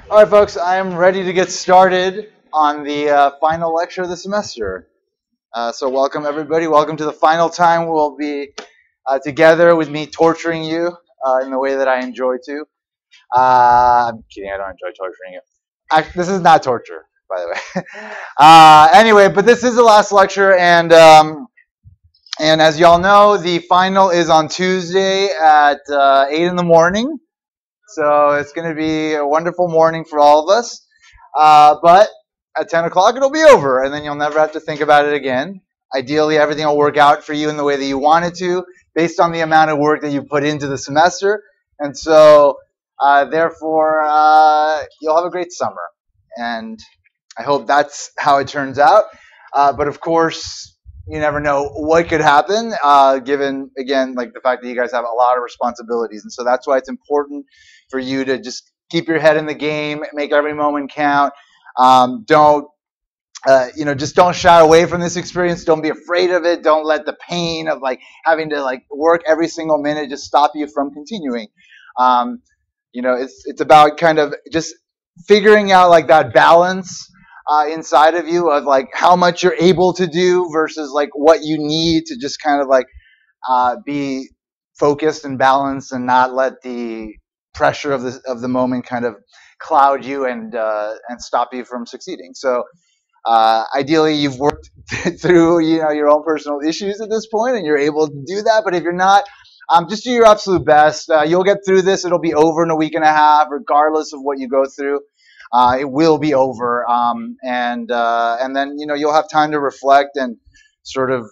All right, folks, I am ready to get started on the final lecture of the semester. So welcome, everybody. Welcome to the final time we'll be together with me torturing you in the way that I enjoy to. I'm kidding. I don't enjoy torturing you. This is not torture, by the way. Anyway, but this is the last lecture, and as y'all know, the final is on Tuesday at 8 in the morning. So it's going to be a wonderful morning for all of us. But at 10 o'clock, it'll be over, and then you'll never have to think about it again. Ideally, everything will work out for you in the way that you want it to, based on the amount of work that you put into the semester. And so, therefore, you'll have a great summer. And I hope that's how it turns out. But of course, you never know what could happen, given, again, like the fact that you guys have a lot of responsibilities. And so that's why it's important for you to just keep your head in the game, make every moment count. Just don't shy away from this experience. Don't be afraid of it. Don't let the pain of like having to like work every single minute just stop you from continuing. It's about kind of just figuring out like that balance inside of you of like how much you're able to do versus like what you need to just kind of like be focused and balanced and not let the pressure of the moment kind of cloud you and stop you from succeeding. So ideally, you've worked through your own personal issues at this point, and you're able to do that. But if you're not, just do your absolute best. You'll get through this. It'll be over in a week and a half, regardless of what you go through. It will be over, and then you'll have time to reflect and sort of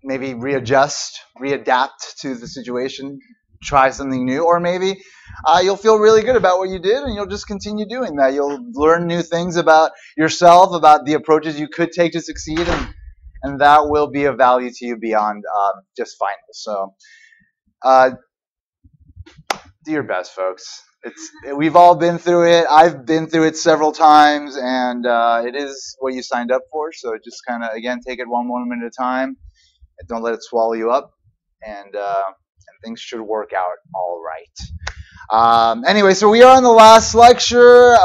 maybe readjust, readapt to the situation, try something new, or maybe you'll feel really good about what you did, and you'll just continue doing that. You'll learn new things about yourself, about the approaches you could take to succeed, and that will be of value to you beyond just finals. So do your best, folks. We've all been through it. I've been through it several times, and it is what you signed up for. So just kind of, again, take it one moment at a time, and don't let it swallow you up, and things should work out all right. Anyway, so we are on the last lecture.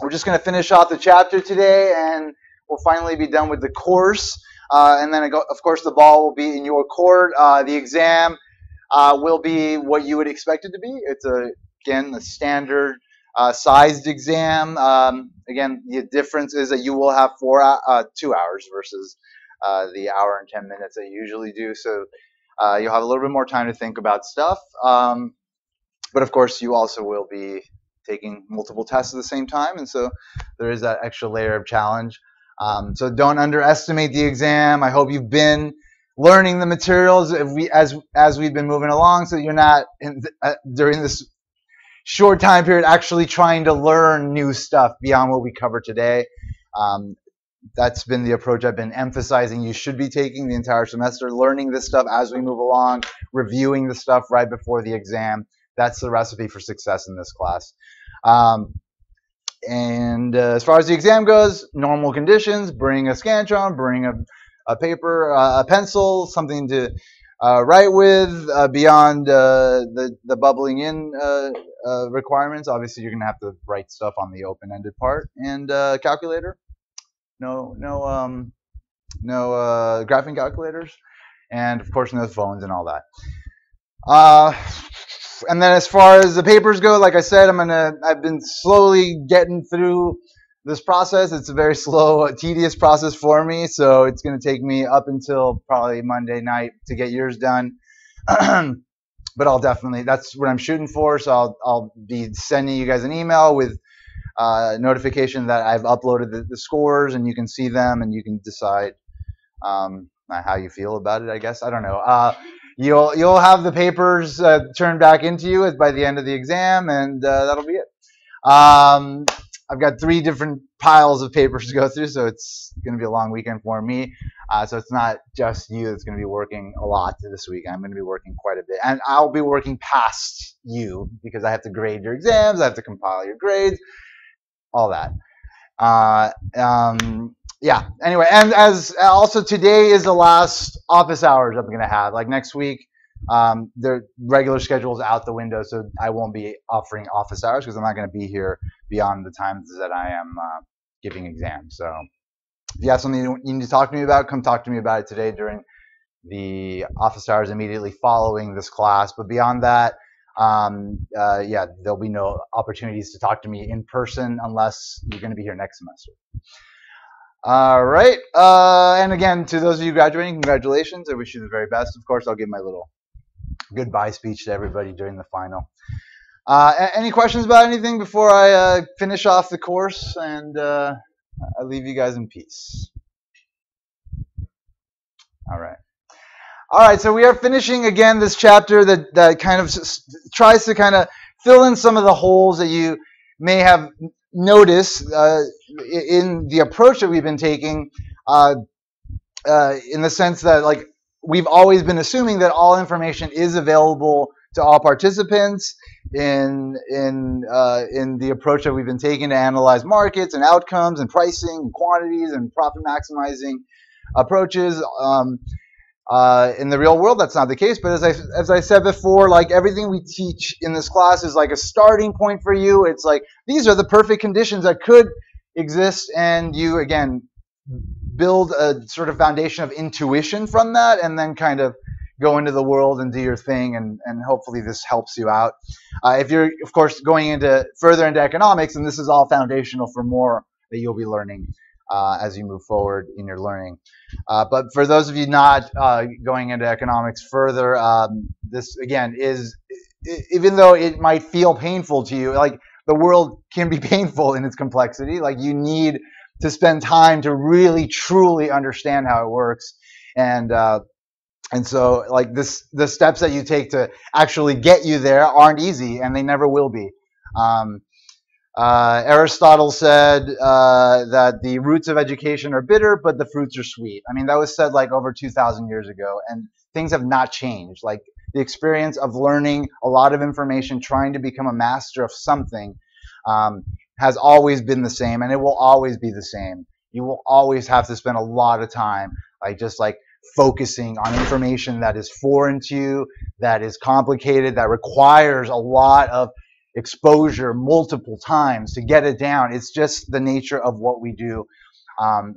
We're just going to finish off the chapter today, and we'll finally be done with the course. And then, of course, the ball will be in your court. The exam will be what you would expect it to be. It's again a standard sized exam. Again, the difference is that you will have 2 hours versus the hour and 10 minutes that you usually do. So you'll have a little bit more time to think about stuff. But of course, you also will be taking multiple tests at the same time, and so there is that extra layer of challenge. So don't underestimate the exam. I hope you've been learning the materials as we've been moving along, so you're not during this short time period actually trying to learn new stuff beyond what we cover today. That's been the approach I've been emphasizing you should be taking the entire semester, learning this stuff as we move along, reviewing the stuff right before the exam. That's the recipe for success in this class. As far as the exam goes, normal conditions: bring a Scantron, bring a paper, a pencil, something to write with. Beyond the bubbling in requirements, obviously you're going to have to write stuff on the open-ended part, and calculator. No graphing calculators, and of course no phones and all that. And then as far as the papers go, like I said, I've been slowly getting through this process. It's a very slow, tedious process for me, so it's going to take me up until probably Monday night to get yours done. But I'll definitely, that's what I'm shooting for, so I'll be sending you guys an email with notification that I've uploaded the scores, and you can see them, and you can decide how you feel about it, I guess. I don't know. You'll have the papers turned back into you by the end of the exam, and that'll be it. I've got 3 different piles of papers to go through, so it's going to be a long weekend for me. So it's not just you that's going to be working a lot this week. I'm going to be working quite a bit, and I'll be working past you because I have to grade your exams, I have to compile your grades, all that. Yeah, anyway, and as also today is the last office hours I'm going to have. Like next week, their regular schedule is out the window, so I won't be offering office hours because I'm not going to be here beyond the times that I am giving exams. So if you have something you need to talk to me about, come talk to me about it today during the office hours immediately following this class. But beyond that, yeah, there'll be no opportunities to talk to me in person unless you're going to be here next semester. All right. And again, to those of you graduating, congratulations. I wish you the very best. Of course, I'll give my little goodbye speech to everybody during the final. Any questions about anything before I finish off the course and I leave you guys in peace? All right. All right, so we are finishing again this chapter that kind of tries to kind of fill in some of the holes that you may have noticed in the approach that we've been taking, in the sense that like we've always been assuming that all information is available to all participants in the approach that we've been taking to analyze markets and outcomes and pricing and quantities and profit maximizing approaches. In the real world, that's not the case. But as I said before, like everything we teach in this class is like a starting point for you. It's like these are the perfect conditions that could exist, and you again build a sort of foundation of intuition from that, and then kind of go into the world and do your thing, and hopefully this helps you out. If you're, of course, going further into economics, and this is all foundational for more that you'll be learning as you move forward in your learning. But for those of you not going into economics further, this again is, even though it might feel painful to you, like the world can be painful in its complexity. Like you need to spend time to really truly understand how it works, and so like the steps that you take to actually get you there aren't easy, and they never will be. Aristotle said that the roots of education are bitter, but the fruits are sweet. I mean, that was said like over 2,000 years ago, and things have not changed. Like the experience of learning a lot of information, trying to become a master of something, has always been the same, and it will always be the same. You will always have to spend a lot of time, just focusing on information that is foreign to you, that is complicated, that requires a lot of exposure multiple times to get it down. It's just the nature of what we do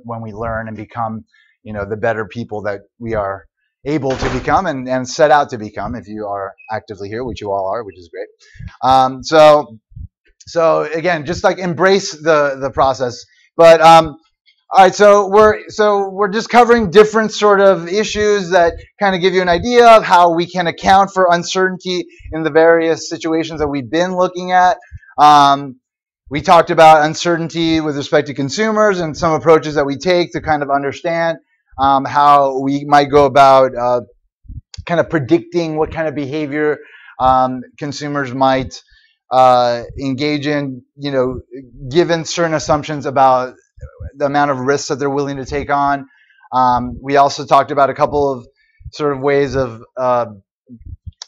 when we learn and become, the better people that we are able to become and set out to become, if you are actively here, which you all are, which is great. So again, just embrace the process. But all right, so we're just covering different sort of issues that kind of give you an idea of how we can account for uncertainty in the various situations that we've been looking at. We talked about uncertainty with respect to consumers and some approaches that we take to kind of understand how we might go about kind of predicting what kind of behavior consumers might engage in, given certain assumptions about the amount of risks that they're willing to take on. We also talked about a couple of sort of ways of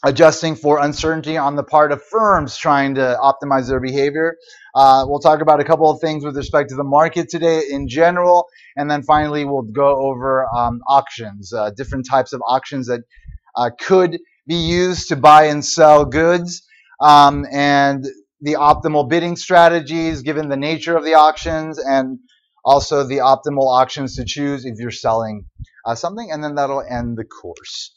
adjusting for uncertainty on the part of firms trying to optimize their behavior. We'll talk about a couple of things with respect to the market today in general, and then finally we'll go over auctions, different types of auctions that could be used to buy and sell goods, and the optimal bidding strategies given the nature of the auctions, and also the optimal auctions to choose if you're selling something, and then that'll end the course.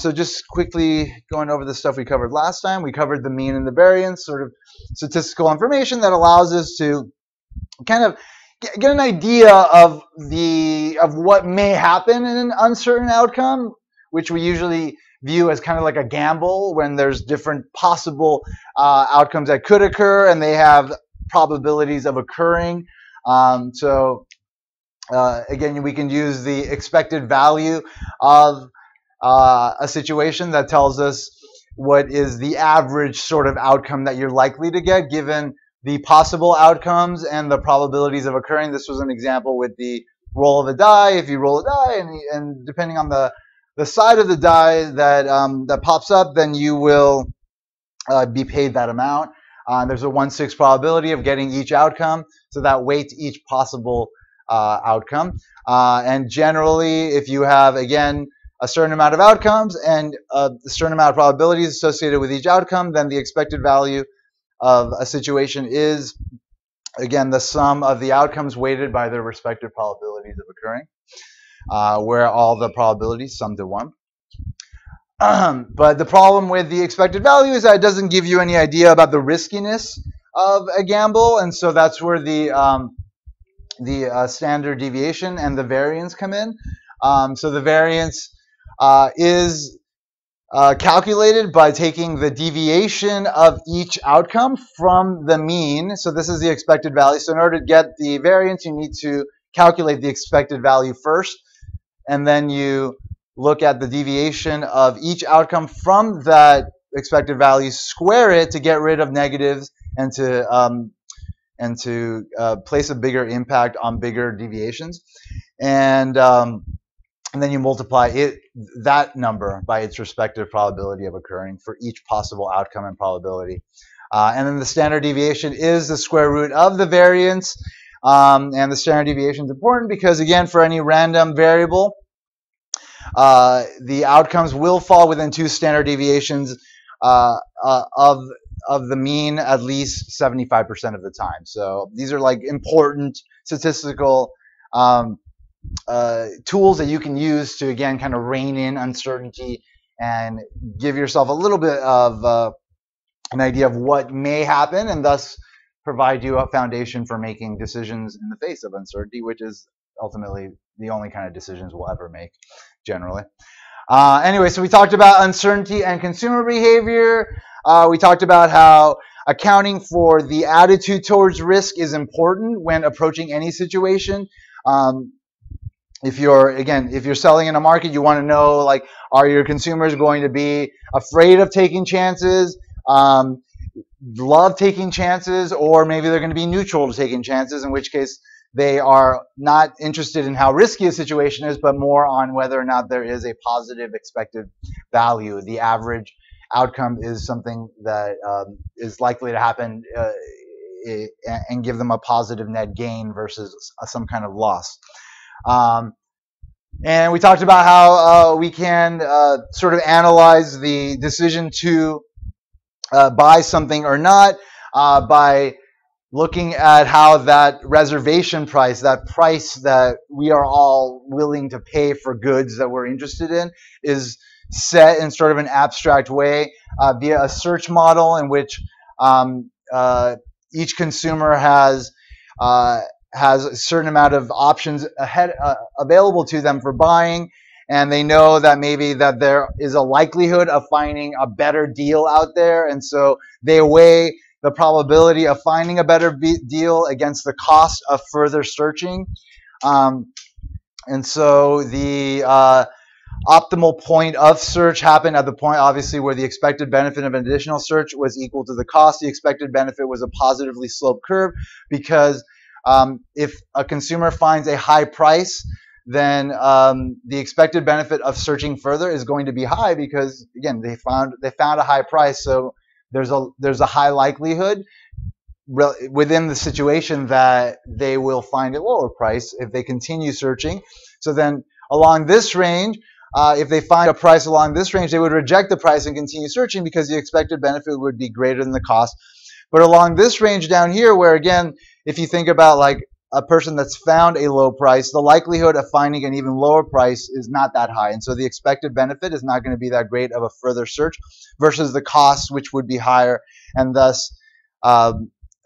So just quickly going over the stuff we covered last time. We covered the mean and the variance, sort of statistical information that allows us to kind of get an idea of what may happen in an uncertain outcome, which we usually view as kind of like a gamble when there's different possible outcomes that could occur and they have probabilities of occurring. Again, we can use the expected value of a situation that tells us what is the average sort of outcome that you're likely to get given the possible outcomes and the probabilities of occurring. This was an example with the roll of a die. If you roll a die and depending on the side of the die that pops up, then you will be paid that amount. There's a 1/6 probability of getting each outcome, so that weights each possible outcome. And generally, if you have, again, a certain amount of outcomes and a certain amount of probabilities associated with each outcome, then the expected value of a situation is, again, the sum of the outcomes weighted by their respective probabilities of occurring, where all the probabilities sum to 1. But the problem with the expected value is that it doesn't give you any idea about the riskiness of a gamble, and so that's where the standard deviation and the variance come in. So the variance is calculated by taking the deviation of each outcome from the mean. So this is the expected value. So in order to get the variance, you need to calculate the expected value first, and then you look at the deviation of each outcome from that expected value, square it to get rid of negatives, and to place a bigger impact on bigger deviations, and then you multiply that number by its respective probability of occurring for each possible outcome and probability. And then the standard deviation is the square root of the variance, and the standard deviation is important because, again, for any random variable, the outcomes will fall within 2 standard deviations of the mean at least 75% of the time. So these are like important statistical tools that you can use to, again, kind of rein in uncertainty and give yourself a little bit of an idea of what may happen, and thus provide you a foundation for making decisions in the face of uncertainty, which is ultimately the only kind of decisions we'll ever make, generally. Anyway, so we talked about uncertainty and consumer behavior. We talked about how accounting for the attitude towards risk is important when approaching any situation. If you're selling in a market, you want to know, like, are your consumers going to be afraid of taking chances, love taking chances, or maybe they're going to be neutral to taking chances, in which case they are not interested in how risky a situation is, but more on whether or not there is a positive expected value. The average outcome is something that is likely to happen and give them a positive net gain versus some kind of loss. And we talked about how we can sort of analyze the decision to buy something or not by looking at how that reservation price, that price that we are all willing to pay for goods that we're interested in, is set in sort of an abstract way via a search model in which each consumer has a certain amount of options available to them for buying, and they know that maybe that there is a likelihood of finding a better deal out there, and so they weigh the probability of finding a better deal against the cost of further searching. And so the optimal point of search happened at the point, obviously, where the expected benefit of an additional search was equal to the cost. The expected benefit was a positively sloped curve because if a consumer finds a high price, then the expected benefit of searching further is going to be high because, again, they found a high price, so there's a high likelihood within the situation that they will find a lower price if they continue searching. So then along this range, if they find a price along this range, they would reject the price and continue searching because the expected benefit would be greater than the cost. But along this range down here, where, again, if you think about like a person that's found a low price, the likelihood of finding an even lower price is not that high. And so the expected benefit is not going to be that great of a further search versus the cost, which would be higher. And thus,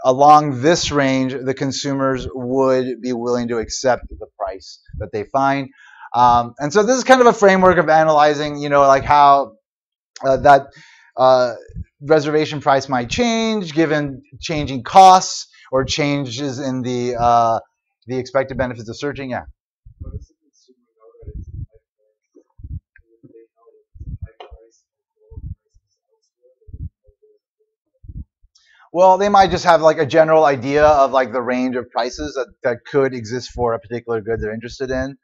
along this range, the consumers would be willing to accept the price that they find. And so this is kind of a framework of analyzing, like how that reservation price might change given changing costs or changes in the expected benefits of searching. Yeah. Well, they might just have like a general idea of like the range of prices that could exist for a particular good they're interested in.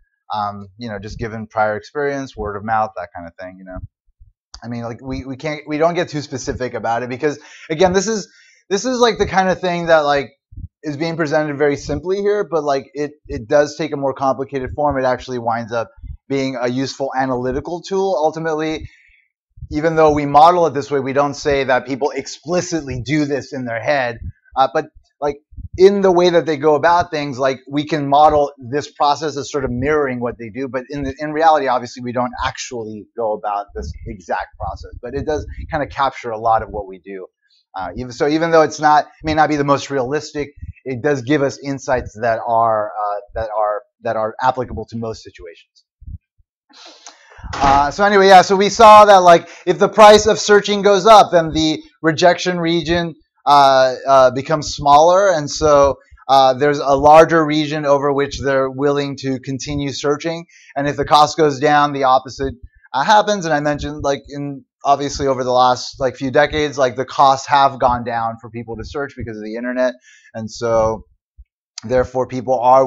Just given prior experience, word of mouth, that kind of thing. I mean, like we don't get too specific about it because, again, this is like the kind of thing that like is being presented very simply here, but like it does take a more complicated form. It actually winds up being a useful analytical tool. Ultimately, even though we model it this way, we don't say that people explicitly do this in their head, but like in the way that they go about things, like we can model this process as sort of mirroring what they do, but in reality, obviously, we don't actually go about this exact process, but it does kind of capture a lot of what we do. Even though it may not be the most realistic, it does give us insights that are applicable to most situations. So anyway, yeah, so we saw that like if the price of searching goes up, then the rejection region becomes smaller, and so there's a larger region over which they're willing to continue searching. And if the cost goes down, the opposite happens. And I mentioned like obviously over the last like few decades, like the costs have gone down for people to search because of the internet, and so therefore people are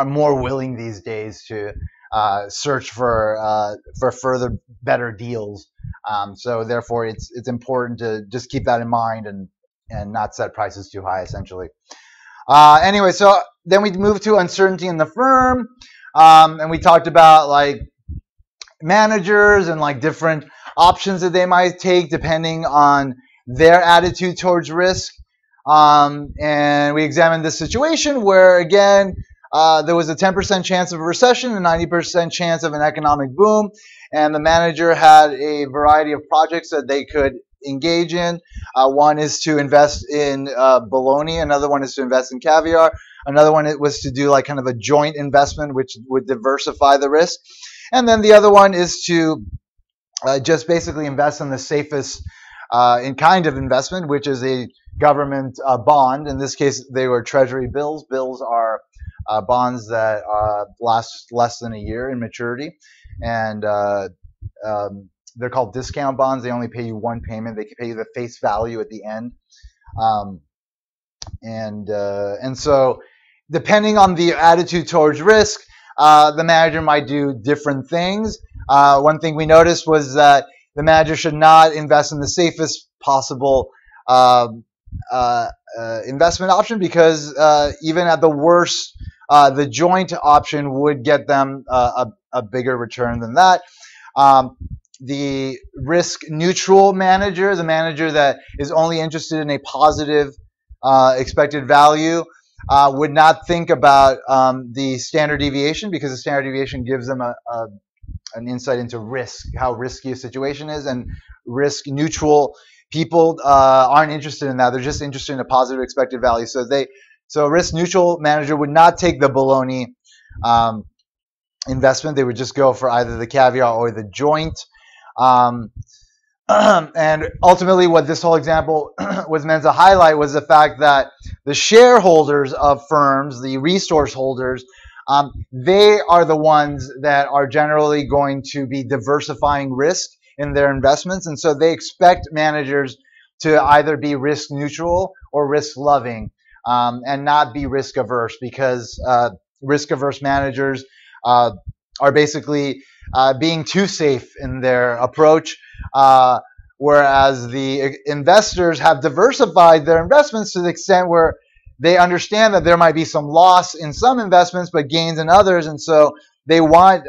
more willing these days to search for further better deals. So therefore, it's important to just keep that in mind and not set prices too high, essentially. Anyway, so then we moved to uncertainty in the firm, and we talked about like managers and like different options that they might take depending on their attitude towards risk. And we examined this situation where, again, there was a 10% chance of a recession, a 90% chance of an economic boom, and the manager had a variety of projects that they could engage in. One is to invest in bologna, another one is to invest in caviar, another one was to do like kind of a joint investment which would diversify the risk, and then the other one is to just basically invest in the safest kind of investment, which is a government bond. In this case, they were treasury bills. Bills are bonds that last less than a year in maturity, and they're called discount bonds. They only pay you one payment. They can pay you the face value at the end, and so depending on the attitude towards risk, the manager might do different things. One thing we noticed was that the manager should not invest in the safest possible investment option, because even at the worst, the joint option would get them a bigger return than that. The risk neutral manager, the manager that is only interested in a positive expected value, would not think about the standard deviation, because the standard deviation gives them an insight into risk, how risky a situation is, and risk neutral people aren't interested in that. They're just interested in a positive expected value. So a risk neutral manager would not take the bologna investment. They would just go for either the caviar or the joint. And ultimately, what this whole example was meant to highlight was the fact that the shareholders of firms, the resource holders, they are the ones that are generally going to be diversifying risk in their investments, and so they expect managers to either be risk neutral or risk loving, and not be risk averse, because risk averse managers are basically being too safe in their approach, whereas the investors have diversified their investments to the extent where they understand that there might be some loss in some investments but gains in others, and so they want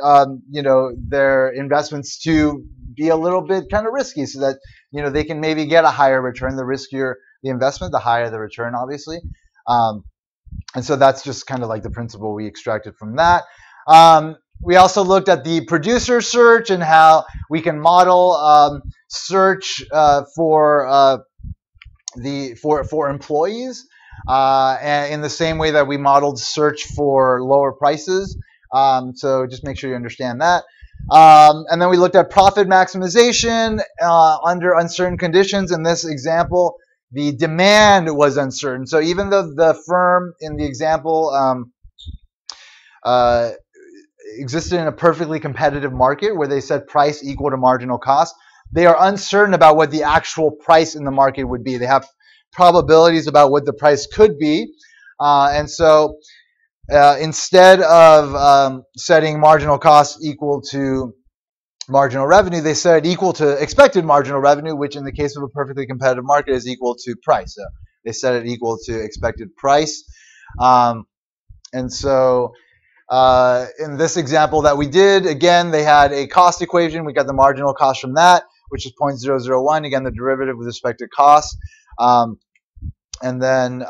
their investments to be a little bit kind of risky, so that they can maybe get a higher return. The riskier the investment, the higher the return, obviously. And so that's just kind of like the principle we extracted from that. We also looked at the producer search and how we can model search for employees, and in the same way that we modeled search for lower prices. So just make sure you understand that. And then we looked at profit maximization under uncertain conditions. In this example, the demand was uncertain. So even though the firm in the example existed in a perfectly competitive market where they set price equal to marginal cost, they are uncertain about what the actual price in the market would be. They have probabilities about what the price could be. And so instead of setting marginal cost equal to marginal revenue, they set it equal to expected marginal revenue, which in the case of a perfectly competitive market is equal to price. So they set it equal to expected price. And so In this example that we did, again, they had a cost equation. We got the marginal cost from that, which is 0.001. Again, the derivative with respect to cost. And then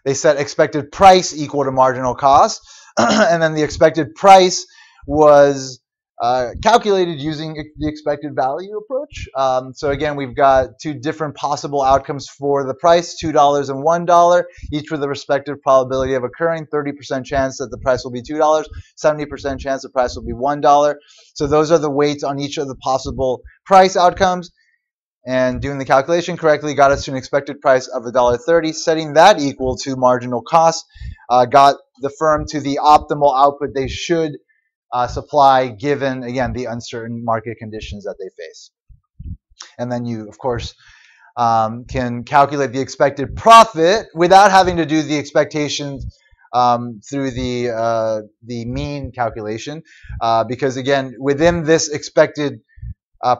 they set expected price equal to marginal cost. And then the expected price was calculated using the expected value approach. So again, we've got two different possible outcomes for the price, $2 and $1, each with the respective probability of occurring, 30% chance that the price will be $2, 70% chance the price will be $1. So those are the weights on each of the possible price outcomes. And doing the calculation correctly got us to an expected price of $1.30. Setting that equal to marginal cost got the firm to the optimal output they should supply given, again, the uncertain market conditions that they face. And then you, of course, can calculate the expected profit without having to do the expectations through the mean calculation, because, again, within this expected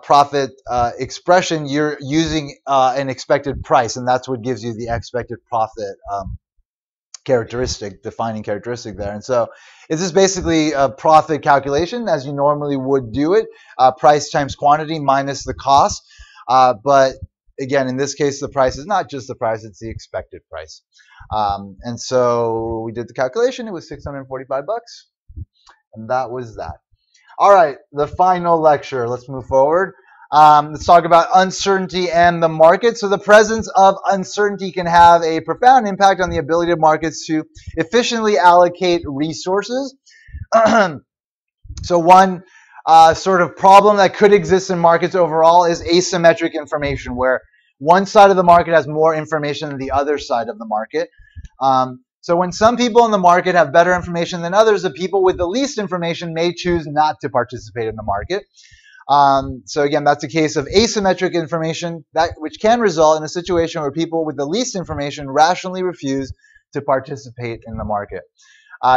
profit expression, you're using an expected price, and that's what gives you the expected profit defining characteristic there. And so this is basically a profit calculation as you normally would do it, price times quantity minus the cost. But again, in this case, the price is not just the price, it's the expected price. And so we did the calculation. It was $645, and that was that. All right, the final lecture. Let's move forward. Let's talk about uncertainty and the market. So the presence of uncertainty can have a profound impact on the ability of markets to efficiently allocate resources. So one sort of problem that could exist in markets overall is asymmetric information, where one side of the market has more information than the other side of the market. So when some people in the market have better information than others, the people with the least information may choose not to participate in the market. So again, that's a case of asymmetric information, which can result in a situation where people with the least information rationally refuse to participate in the market.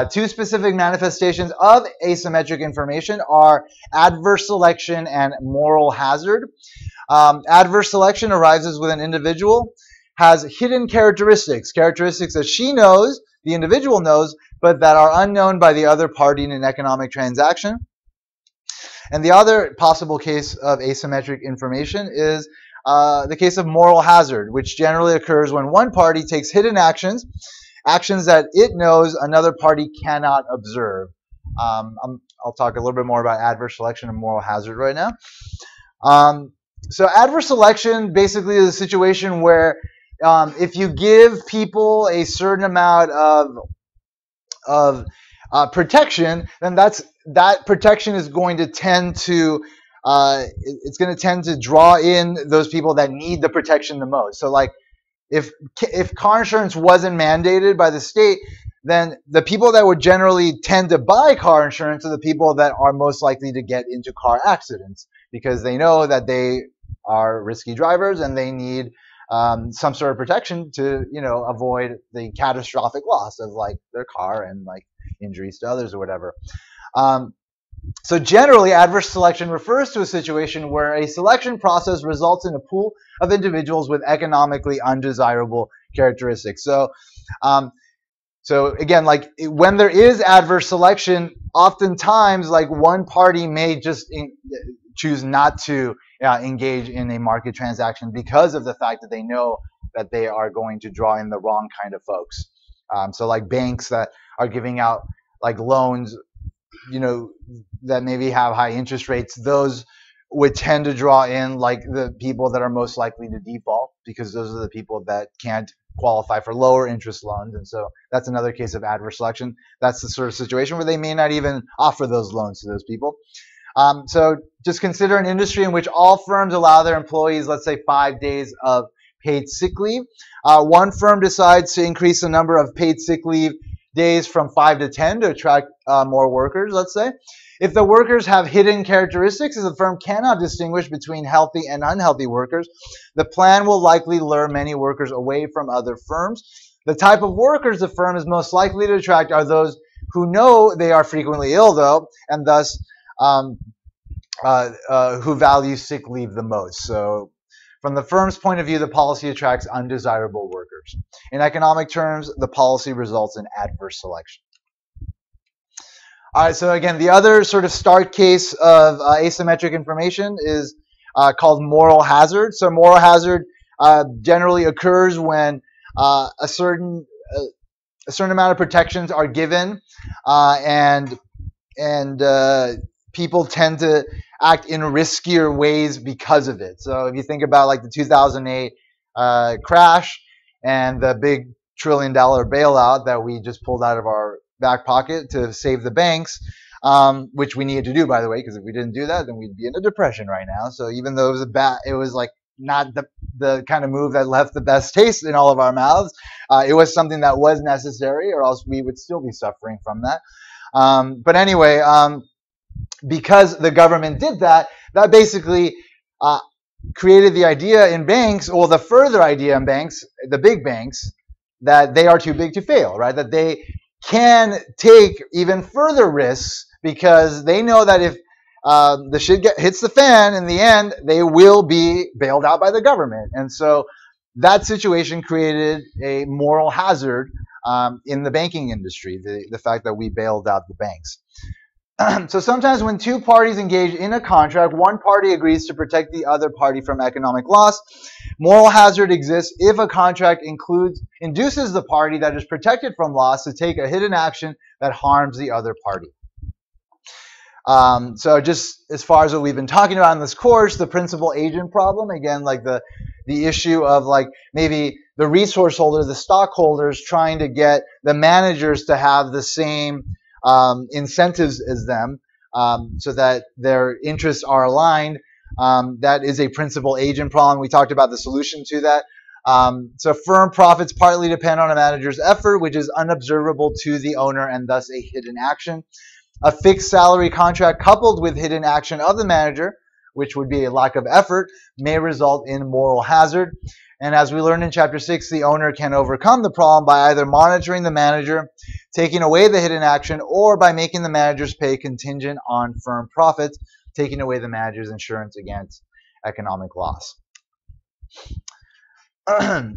Two specific manifestations of asymmetric information are adverse selection and moral hazard. Adverse selection arises when an individual has hidden characteristics that she knows, the individual knows, but that are unknown by the other party in an economic transaction. And the other possible case of asymmetric information is the case of moral hazard, which generally occurs when one party takes hidden actions that it knows another party cannot observe. I'll talk a little bit more about adverse selection and moral hazard right now. So adverse selection basically is a situation where if you give people a certain amount of protection, then that protection is going to tend to draw in those people that need the protection the most. So like if car insurance wasn't mandated by the state, then the people that would generally tend to buy car insurance are the people that are most likely to get into car accidents, because they know that they are risky drivers and they need some sort of protection to, avoid the catastrophic loss of like their car and like injuries to others or whatever. So generally, adverse selection refers to a situation where a selection process results in a pool of individuals with economically undesirable characteristics. So again, like when there is adverse selection, oftentimes like one party may just choose not to engage in a market transaction because of the fact that they know that they are going to draw in the wrong kind of folks. So like banks that are giving out like loans, that maybe have high interest rates, those would tend to draw in like the people that are most likely to default, because those are the people that can't qualify for lower interest loans. And so that's another case of adverse selection. That's the sort of situation where they may not even offer those loans to those people. So just consider an industry in which all firms allow their employees, let's say, 5 days of paid sick leave. One firm decides to increase the number of paid sick leave days from 5 to 10 to attract more workers, let's say. If the workers have hidden characteristics, as the firm cannot distinguish between healthy and unhealthy workers, the plan will likely lure many workers away from other firms. The type of workers the firm is most likely to attract are those who know they are frequently ill, though, and thus who value sick leave the most. So from the firm's point of view, the policy attracts undesirable workers. In economic terms, the policy results in adverse selection. All right, so again, the other sort of stark case of asymmetric information is called moral hazard. So moral hazard generally occurs when a certain amount of protections are given, and people tend to act in riskier ways because of it. So if you think about like the 2008 crash and the big $1 trillion bailout that we just pulled out of our back pocket to save the banks, which we needed to do, by the way, because if we didn't do that, then we'd be in a depression right now. So even though it was like not the kind of move that left the best taste in all of our mouths, it was something that was necessary, or else we would still be suffering from that. But anyway, because the government did that, that basically created the idea in banks, or the further idea in banks, the big banks, that they are too big to fail, right? That they can take even further risks because they know that if the shit hits the fan, in the end, they will be bailed out by the government. And so that situation created a moral hazard in the banking industry, the fact that we bailed out the banks. So sometimes when two parties engage in a contract, one party agrees to protect the other party from economic loss. Moral hazard exists if a contract induces the party that is protected from loss to take a hidden action that harms the other party. So just as far as what we've been talking about in this course, the principal agent problem, again, like the issue of like maybe the resource holder, the stockholders trying to get the managers to have the same incentives as them, so that their interests are aligned. That is a principal agent problem. We talked about the solution to that. So firm profits partly depend on a manager's effort, which is unobservable to the owner and thus a hidden action. A fixed salary contract coupled with hidden action of the manager, which would be a lack of effort, may result in moral hazard. And as we learned in Chapter 6, the owner can overcome the problem by either monitoring the manager, taking away the hidden action, or by making the managers pay contingent on firm profits, taking away the manager's insurance against economic loss. All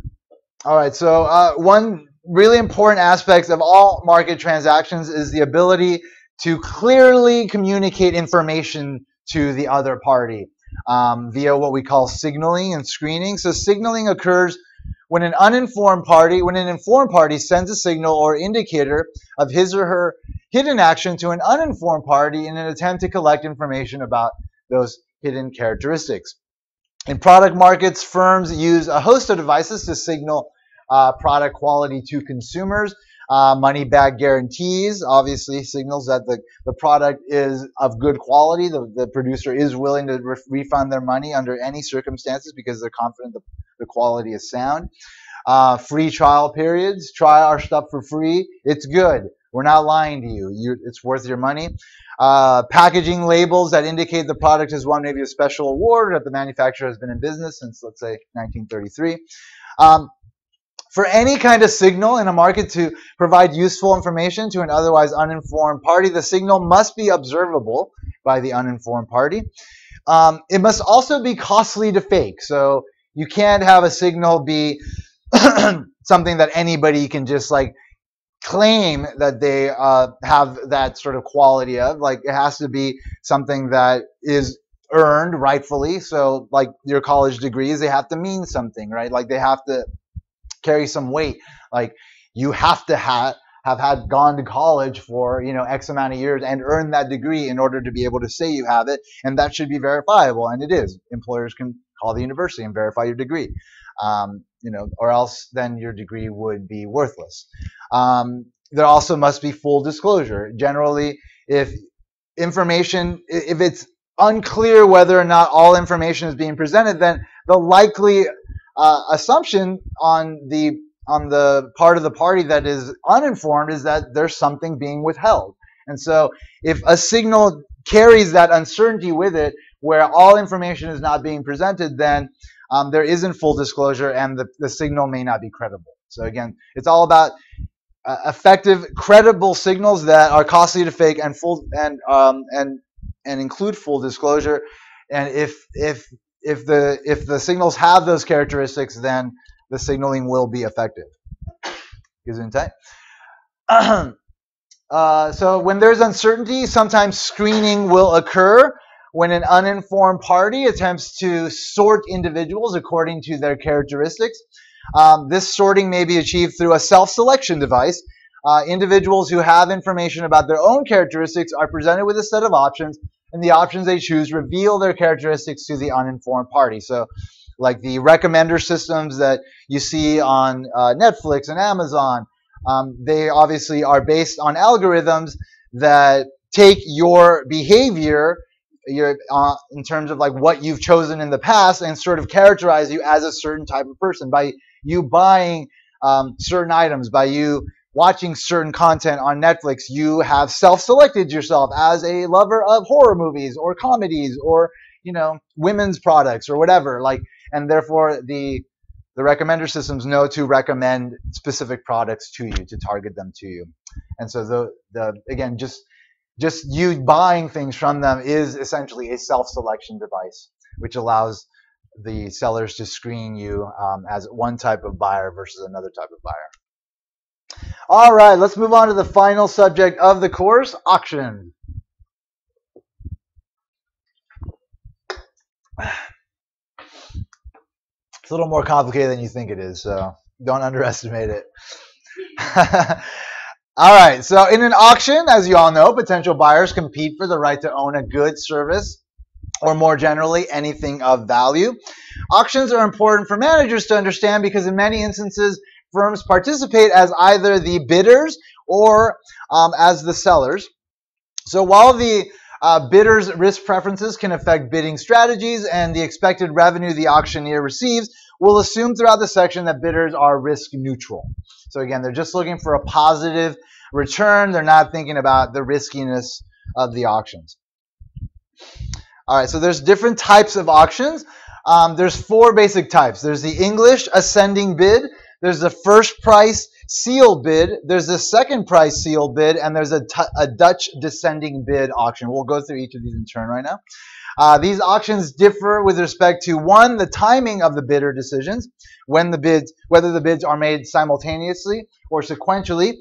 right, so one really important aspect of all market transactions is the ability to clearly communicate information to the other party via what we call signaling and screening. So signaling occurs when an informed party sends a signal or indicator of his or her hidden action to an uninformed party in an attempt to collect information about those hidden characteristics. In product markets, firms use a host of devices to signal product quality to consumers. Money back guarantees obviously signals that the product is of good quality. The producer is willing to refund their money under any circumstances because they're confident the quality is sound. Free trial periods. Try our stuff for free. It's good. We're not lying to you. It's worth your money. Packaging labels that indicate the product has won maybe a special award, that the manufacturer has been in business since, let's say, 1933. For any kind of signal in a market to provide useful information to an otherwise uninformed party, the signal must be observable by the uninformed party. It must also be costly to fake. So you can't have a signal be something that anybody can just like claim that they have that sort of quality of. Like it has to be something that is earned rightfully. So like your college degrees, they have to mean something, right? Like they have to carry some weight. Like you have to have gone to college for X amount of years and earned that degree in order to be able to say you have it, and that should be verifiable, and it is. Employers can call the university and verify your degree, or else then your degree would be worthless. There also must be full disclosure. Generally, if it's unclear whether or not all information is being presented, then the likely assumption on the part of the party that is uninformed is that there's something being withheld. And so if a signal carries that uncertainty with it, where all information is not being presented, then there isn't full disclosure and the signal may not be credible. So again, it's all about effective, credible signals that are costly to fake and include full disclosure. And if the signals have those characteristics, then the signaling will be effective. Gesundheit. So when there's uncertainty, sometimes screening will occur when an uninformed party attempts to sort individuals according to their characteristics. This sorting may be achieved through a self-selection device. Individuals who have information about their own characteristics are presented with a set of options, and the options they choose reveal their characteristics to the uninformed party. So, like the recommender systems that you see on Netflix and Amazon, they obviously are based on algorithms that take your behavior in terms of like what you've chosen in the past and sort of characterize you as a certain type of person by you buying certain items, by you watching certain content on Netflix. You have self-selected yourself as a lover of horror movies or comedies or women's products or whatever, and therefore the recommender systems know to recommend specific products to you, to target them to you. And so again, just you buying things from them is essentially a self-selection device, which allows the sellers to screen you as one type of buyer versus another type of buyer. All right, let's move on to the final subject of the course, auction. It's a little more complicated than you think it is, so don't underestimate it. All right, so in an auction, as you all know, potential buyers compete for the right to own a good, service, or more generally, anything of value. Auctions are important for managers to understand because in many instances, firms participate as either the bidders or as the sellers. So while the bidders' risk preferences can affect bidding strategies and the expected revenue the auctioneer receives, we'll assume throughout the section that bidders are risk neutral. So again, they're just looking for a positive return. They're not thinking about the riskiness of the auctions. All right, so there's different types of auctions. There's 4 basic types. There's the English ascending bid. There's the first price sealed bid. There's the second price sealed bid, and there's a Dutch descending bid auction. We'll go through each of these in turn right now. These auctions differ with respect to 1, the timing of the bidder decisions, whether the bids are made simultaneously or sequentially,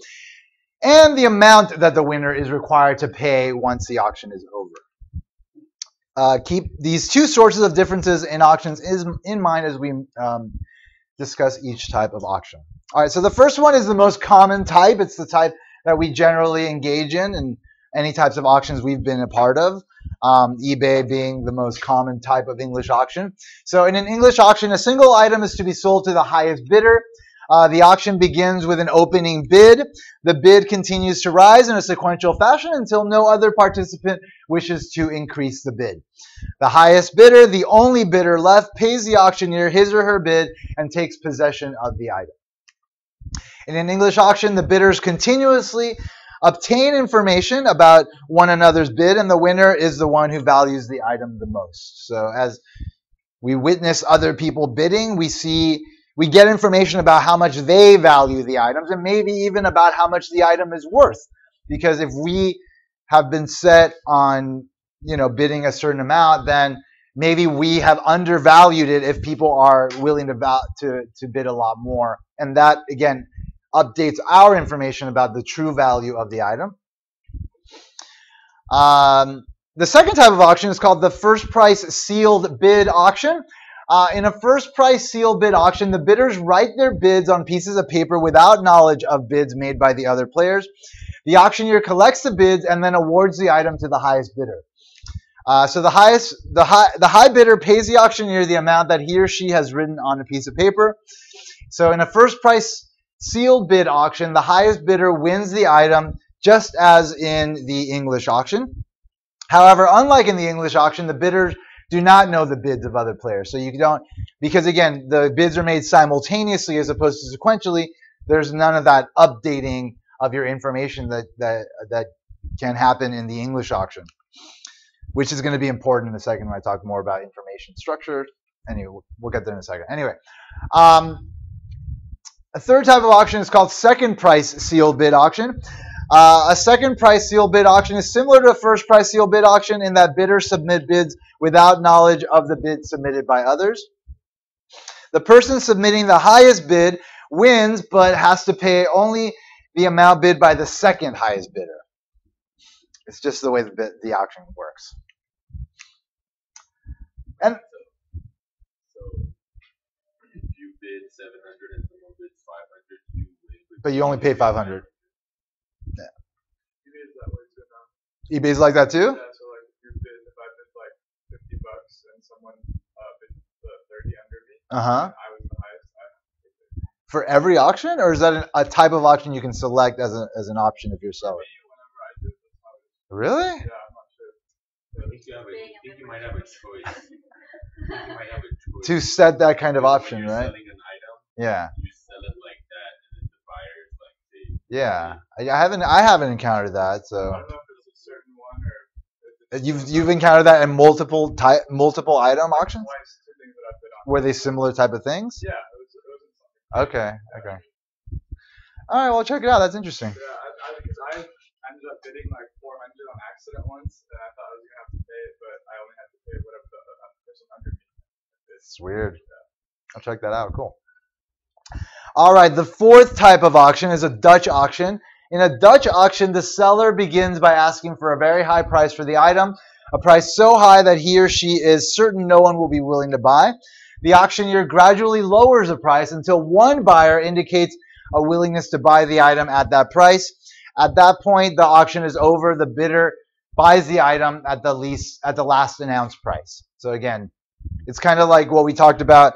and the amount that the winner is required to pay once the auction is over. Keep these 2 sources of differences in auctions in mind as we discuss each type of auction. All right, so the first one is the most common type. It's the type that we generally engage in any types of auctions we've been a part of, eBay being the most common type of English auction. So in an English auction, a single item is to be sold to the highest bidder. The auction begins with an opening bid. The bid continues to rise in a sequential fashion until no other participant wishes to increase the bid. The highest bidder, the only bidder left, pays the auctioneer his or her bid and takes possession of the item. In an English auction, the bidders continuously obtain information about one another's bid, and the winner is the one who values the item the most. So as we witness other people bidding, we get information about how much they value the items and maybe even about how much the item is worth. Because if we have been set on, bidding a certain amount, then maybe we have undervalued it if people are willing to bid a lot more. And that, again, updates our information about the true value of the item. The second type of auction is called the first price sealed bid auction. In a first price sealed bid auction, the bidders write their bids on pieces of paper without knowledge of bids made by the other players. The auctioneer collects the bids and then awards the item to the highest bidder. So the high bidder pays the auctioneer the amount that he or she has written on a piece of paper. So in a first price sealed bid auction, the highest bidder wins the item, just as in the English auction. However, unlike in the English auction, the bidders do not know the bids of other players. So you don't, because again, the bids are made simultaneously as opposed to sequentially. There's none of that updating of your information that can happen in the English auction, which is going to be important in a second when I talk more about information structure. Anyway, we'll get there in a second. Anyway, a third type of auction is called second price sealed bid auction. A second price sealed bid auction is similar to a first price sealed bid auction in that bidders submit bids without knowledge of the bid submitted by others. The person submitting the highest bid wins, but has to pay only the amount bid by the second highest bidder. It's just the way the auction works. And so if you bid 700 and someone bids 500, you win. but you only pay 500. Yeah. eBay's that way too now. eBay's like that too? Yeah, so like if I bid like $50 and someone bid 30 under me, and I was the highest, I have to pay 50. For every auction, or is that a type of auction you can select as an option if you're selling? Whenever I do, that's how it is. Really? Yeah, I'm not sure. I think you might have a choice. To set that kind of option, when you're right? selling an item, Yeah. you sell it like that, and then the buyer's like, hey, Yeah. I haven't encountered that. So I don't know if it's a certain one or if it's you've encountered that in multiple item auctions twice two things that I've bid on. were they similar type of things? Yeah, it was something. Okay. All right. Well, check it out. That's interesting. Yeah, because I ended up bidding like 400 on accident once, and I thought I was gonna have to pay it, but I only had to pay whatever the person under me. It's weird. I'll check that out. Cool. All right. The fourth type of auction is a Dutch auction. In a Dutch auction, the seller begins by asking for a very high price for the item, a price so high that he or she is certain no one will be willing to buy. The auctioneer gradually lowers the price until one buyer indicates a willingness to buy the item at that price. At that point, the auction is over. The bidder buys the item at the last announced price. So again, it's kind of like what we talked about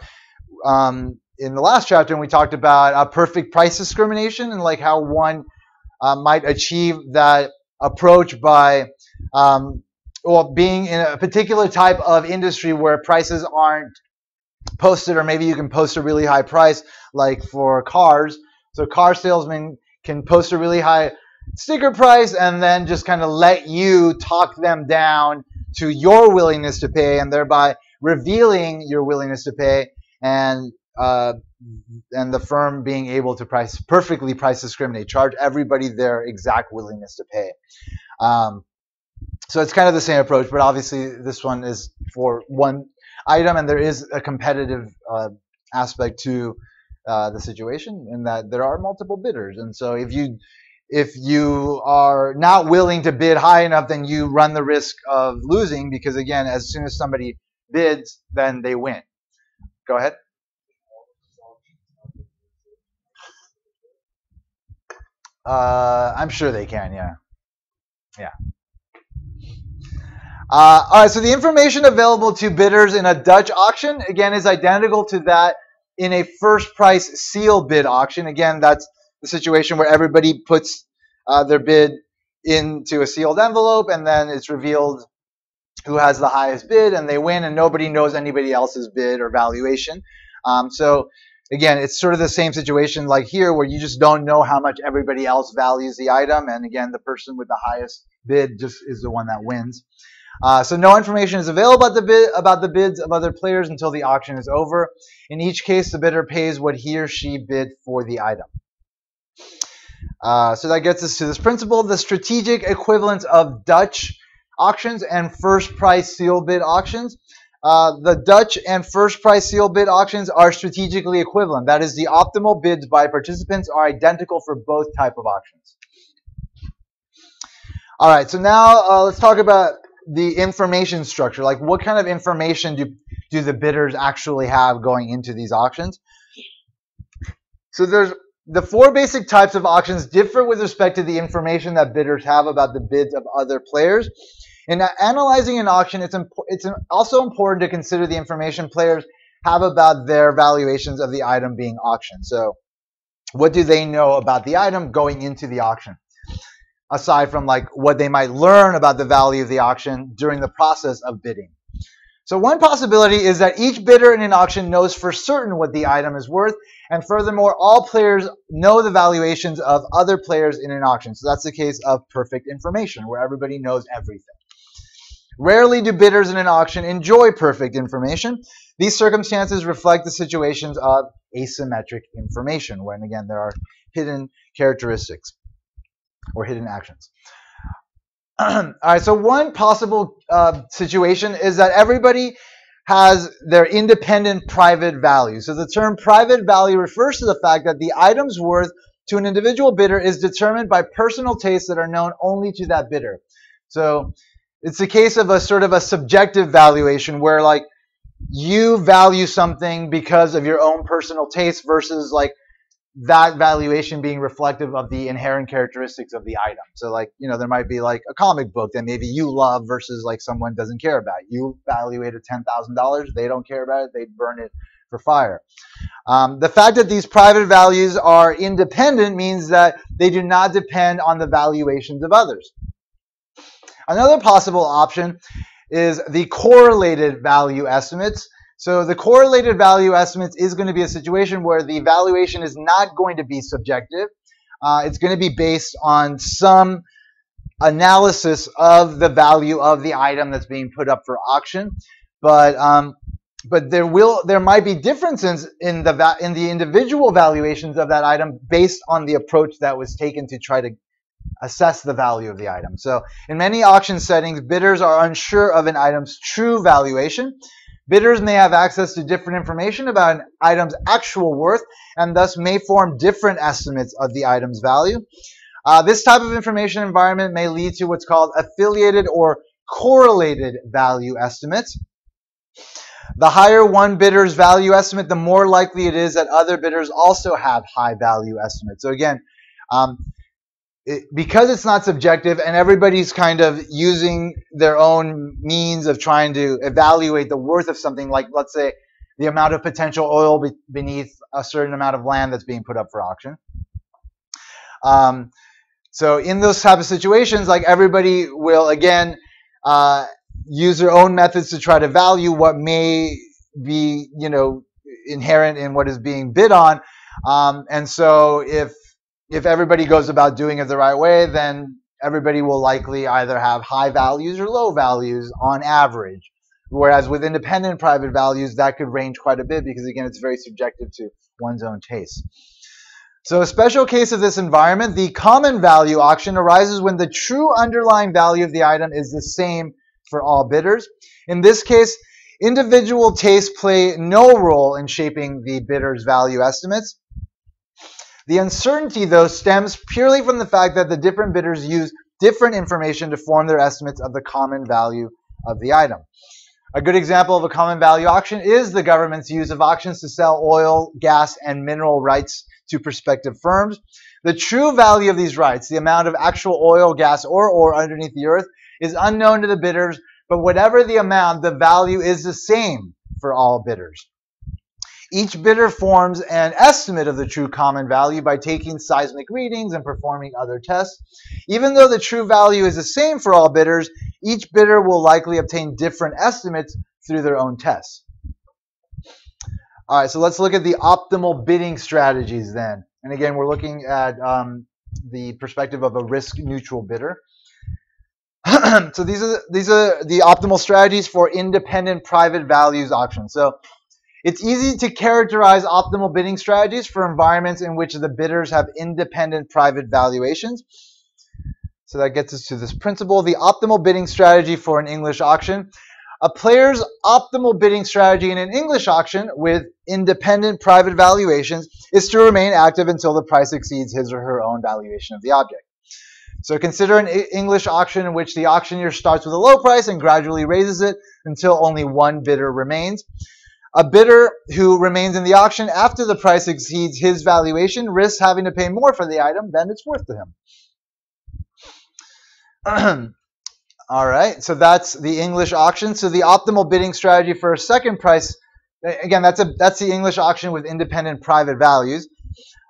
in the last chapter, and we talked about perfect price discrimination and like how one might achieve that approach by being in a particular type of industry where prices aren't posted, or maybe you can post a really high price, like for cars. So car salesmen can post a really high sticker price and then just kind of let you talk them down to your willingness to pay, and thereby revealing your willingness to pay, and the firm being able to perfectly price discriminate, charge everybody their exact willingness to pay. So it's kind of the same approach, but obviously this one is for one item, and there is a competitive aspect to the situation in that there are multiple bidders. And so if you are not willing to bid high enough, then you run the risk of losing, because again, as soon as somebody bids, then they win. Go ahead. I'm sure they can, yeah. All right, so the information available to bidders in a Dutch auction, again, is identical to that in a first price sealed bid auction. Again, that's the situation where everybody puts their bid into a sealed envelope, and then it's revealed who has the highest bid, and they win, and nobody knows anybody else's bid or valuation. So again, it's sort of the same situation like here, where you just don't know how much everybody else values the item, and again, the person with the highest bid just is the one that wins. So no information is available about the bids of other players until the auction is over. In each case, the bidder pays what he or she bid for the item. So that gets us to this principle: the strategic equivalence of Dutch auctions and first price sealed bid auctions. The Dutch and first price sealed bid auctions are strategically equivalent. That is, the optimal bids by participants are identical for both type of auctions. All right, so now let's talk about the information structure. Like, what kind of information do the bidders actually have going into these auctions? So there's the four basic types of auctions differ with respect to the information that bidders have about the bids of other players. In analyzing an auction, it's also important to consider the information players have about their valuations of the item being auctioned. So what do they know about the item going into the auction, aside from like what they might learn about the value of the auction during the process of bidding? So one possibility is that each bidder in an auction knows for certain what the item is worth, and furthermore, all players know the valuations of other players in an auction. So that's the case of perfect information, where everybody knows everything. Rarely do bidders in an auction enjoy perfect information. These circumstances reflect the situations of asymmetric information, when again there are hidden characteristics or hidden actions. All right, so one possible situation is that everybody has their independent private value. So the term private value refers to the fact that the item's worth to an individual bidder is determined by personal tastes that are known only to that bidder. So it's a case of a sort of a subjective valuation where like you value something because of your own personal taste versus like that valuation being reflective of the inherent characteristics of the item. So like, you know, there might be like a comic book that maybe you love versus like someone doesn't care about. You value it at $10,000. They don't care about it. They burn it for fire. The fact that these private values are independent means that they do not depend on the valuations of others. Another possible option is the correlated value estimates. So the correlated value estimates is going to be a situation where the valuation is not going to be subjective. It's going to be based on some analysis of the value of the item that's being put up for auction. But there might be differences in the individual valuations of that item based on the approach that was taken to try to assess the value of the item. So in many auction settings, bidders are unsure of an item's true valuation. Bidders may have access to different information about an item's actual worth and thus may form different estimates of the item's value. This type of information environment may lead to what's called affiliated or correlated value estimates. The higher one bidder's value estimate, the more likely it is that other bidders also have high value estimates. So again, because it's not subjective and everybody's kind of using their own means of trying to evaluate the worth of something, like let's say the amount of potential oil beneath a certain amount of land that's being put up for auction. So in those type of situations, like everybody will again use their own methods to try to value what may be, you know, inherent in what is being bid on. And so if everybody goes about doing it the right way, then everybody will likely either have high values or low values on average. Whereas with independent private values, that could range quite a bit because, again, it's very subjective to one's own taste. So a special case of this environment, the common value auction, arises when the true underlying value of the item is the same for all bidders. In this case, individual tastes play no role in shaping the bidder's value estimates. The uncertainty, though, stems purely from the fact that the different bidders use different information to form their estimates of the common value of the item. A good example of a common value auction is the government's use of auctions to sell oil, gas, and mineral rights to prospective firms. The true value of these rights, the amount of actual oil, gas, or ore underneath the earth, is unknown to the bidders, but whatever the amount, the value is the same for all bidders. Each bidder forms an estimate of the true common value by taking seismic readings and performing other tests. Even though the true value is the same for all bidders, each bidder will likely obtain different estimates through their own tests. All right, so let's look at the optimal bidding strategies then. And again, we're looking at the perspective of a risk-neutral bidder. So these are the optimal strategies for independent private values auctions. So it's easy to characterize optimal bidding strategies for environments in which the bidders have independent private valuations. So that gets us to this principle. The optimal bidding strategy for an English auction. A player's optimal bidding strategy in an English auction with independent private valuations is to remain active until the price exceeds his or her own valuation of the object. So consider an English auction in which the auctioneer starts with a low price and gradually raises it until only one bidder remains. A bidder who remains in the auction after the price exceeds his valuation risks having to pay more for the item than it's worth to him. All right, so that's the English auction. So the optimal bidding strategy for a second price, again, that's the English auction with independent private values.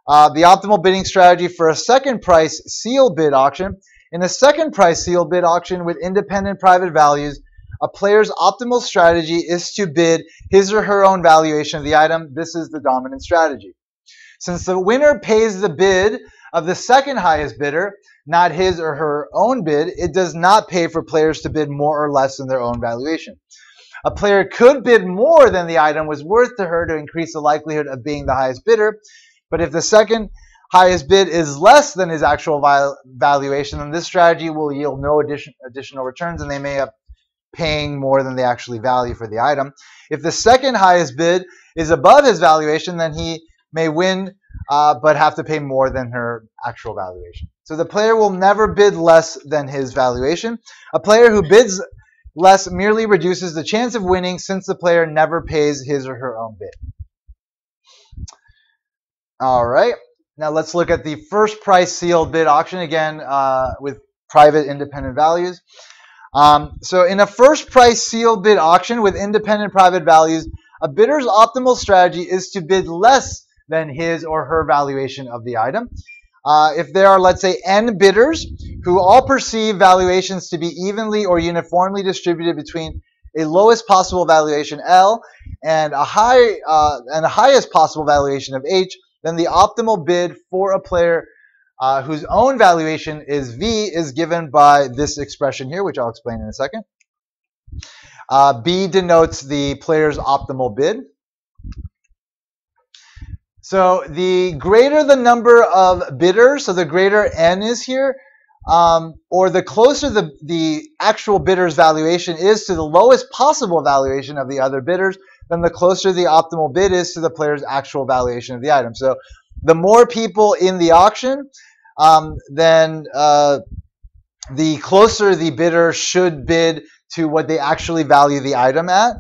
The optimal bidding strategy for a second price seal bid auction. In a second price seal bid auction with independent private values, a player's optimal strategy is to bid his or her own valuation of the item. This is the dominant strategy. Since the winner pays the bid of the second highest bidder, not his or her own bid, it does not pay for players to bid more or less than their own valuation. A player could bid more than the item was worth to her to increase the likelihood of being the highest bidder, but if the second highest bid is less than his actual valuation, then this strategy will yield no additional returns, and they may have paying more than they actually value for the item. If the second highest bid is above his valuation, then he may win but have to pay more than her actual valuation. So the player will never bid less than his valuation. A player who bids less merely reduces the chance of winning since the player never pays his or her own bid. All right. Now let's look at the first price sealed bid auction again with private independent values. So in a first price sealed bid auction with independent private values, a bidder's optimal strategy is to bid less than his or her valuation of the item. If there are, let's say, n bidders who all perceive valuations to be evenly or uniformly distributed between a lowest possible valuation L and a highest possible valuation of H, then the optimal bid for a player whose own valuation is V is given by this expression here, which I'll explain in a second. B denotes the player's optimal bid. So the greater the number of bidders, so the greater n is here, or the closer the actual bidder's valuation is to the lowest possible valuation of the other bidders, then the closer the optimal bid is to the player's actual valuation of the item. So the more people in the auction, then the closer the bidder should bid to what they actually value the item at.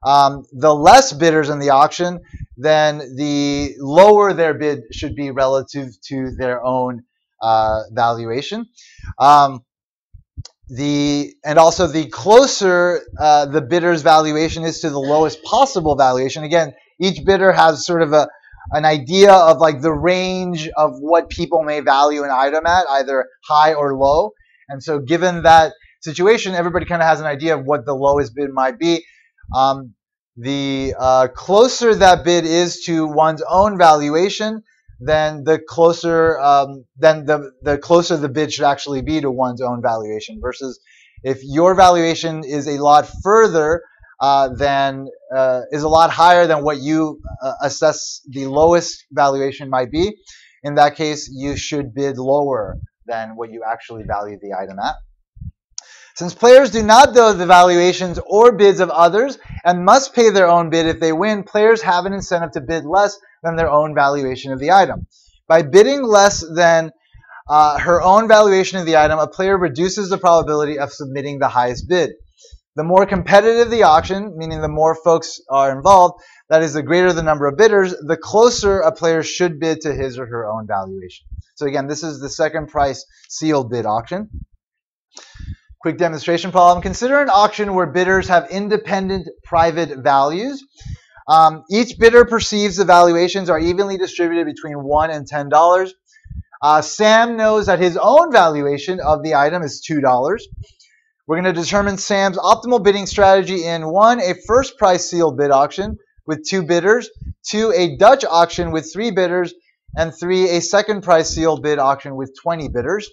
The less bidders in the auction, then the lower their bid should be relative to their own valuation. And also the closer the bidder's valuation is to the lowest possible valuation. Again, each bidder has sort of an idea of like the range of what people may value an item at, either high or low. And so given that situation, everybody kind of has an idea of what the lowest bid might be. The closer that bid is to one's own valuation, then the closer the closer the bid should actually be to one's own valuation. Versus if your valuation is a lot further is a lot higher than what you assess the lowest valuation might be, in that case you should bid lower than what you actually value the item at. Since players do not know the valuations or bids of others and must pay their own bid if they win, players have an incentive to bid less than their own valuation of the item. By bidding less than her own valuation of the item, a player reduces the probability of submitting the highest bid. The more competitive the auction, meaning the more folks are involved, that is, the greater the number of bidders, the closer a player should bid to his or her own valuation. So again, this is the second price sealed bid auction. Quick demonstration problem. Consider an auction where bidders have independent private values. Each bidder perceives the valuations are evenly distributed between $1 and $10. Sam knows that his own valuation of the item is $2. We're going to determine Sam's optimal bidding strategy in 1, a first price sealed bid auction with 2 bidders, 2, a Dutch auction with 3 bidders, and 3, a second price sealed bid auction with 20 bidders.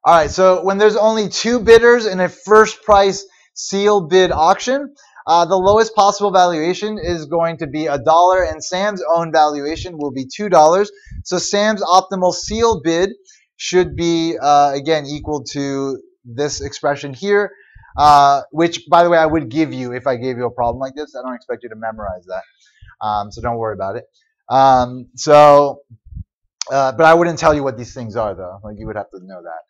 All right, so when there's only 2 bidders in a first price sealed bid auction, the lowest possible valuation is going to be $1, and Sam's own valuation will be $2. So Sam's optimal sealed bid should be, again, equal to this expression here, which, by the way, I would give you if I gave you a problem like this. I don't expect you to memorize that, so don't worry about it. But I wouldn't tell you what these things are, though. Like, you would have to know that.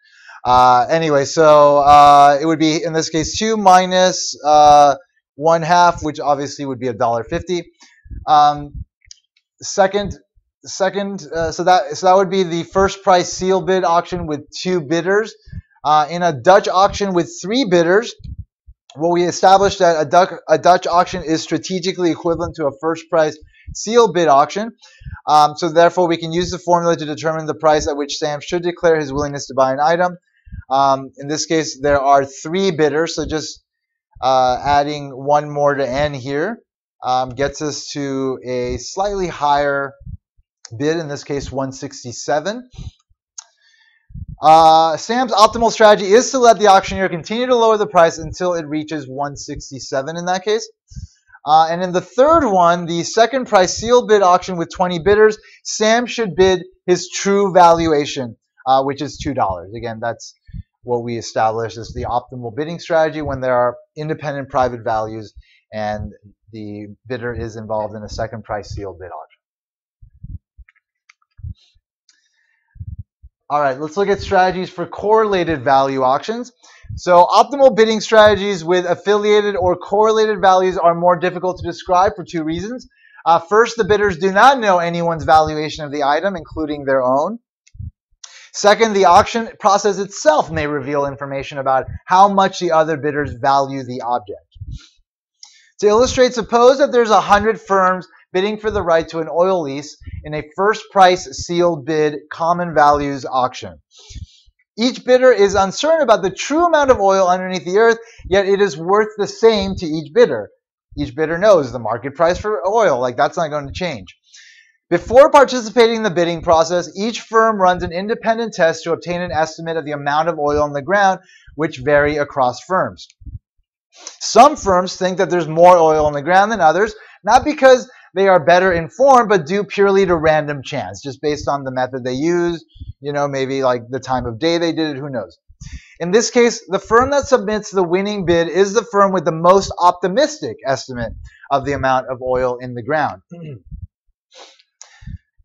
Anyway, so it would be, in this case, 2 minus 1/2, which obviously would be $1.50. So that would be the first price sealed bid auction with 2 bidders. In a Dutch auction with 3 bidders, well, we established that a Dutch auction is strategically equivalent to a first price sealed bid auction. So therefore, we can use the formula to determine the price at which Sam should declare his willingness to buy an item. In this case, there are 3 bidders, so just adding 1 more to n here gets us to a slightly higher bid, in this case 167. Sam's optimal strategy is to let the auctioneer continue to lower the price until it reaches 167 in that case. And in the third one, the second price sealed bid auction with 20 bidders, Sam should bid his true valuation, which is $2. Again, that's what we established as the optimal bidding strategy when there are independent private values and the bidder is involved in a second price sealed bid auction. All right, let's look at strategies for correlated value auctions. So optimal bidding strategies with affiliated or correlated values are more difficult to describe for two reasons. First, the bidders do not know anyone's valuation of the item, including their own. Second, the auction process itself may reveal information about how much the other bidders value the object. To illustrate, suppose that there's 100 firms bidding for the right to an oil lease in a first price sealed bid common values auction. Each bidder is uncertain about the true amount of oil underneath the earth, yet it is worth the same to each bidder. Each bidder knows the market price for oil, like that's not going to change. Before participating in the bidding process, each firm runs an independent test to obtain an estimate of the amount of oil in the ground, which vary across firms. Some firms think that there's more oil in the ground than others, not because they are better informed, but due purely to random chance, just based on the method they use, maybe like the time of day they did it, who knows. In this case, the firm that submits the winning bid is the firm with the most optimistic estimate of the amount of oil in the ground.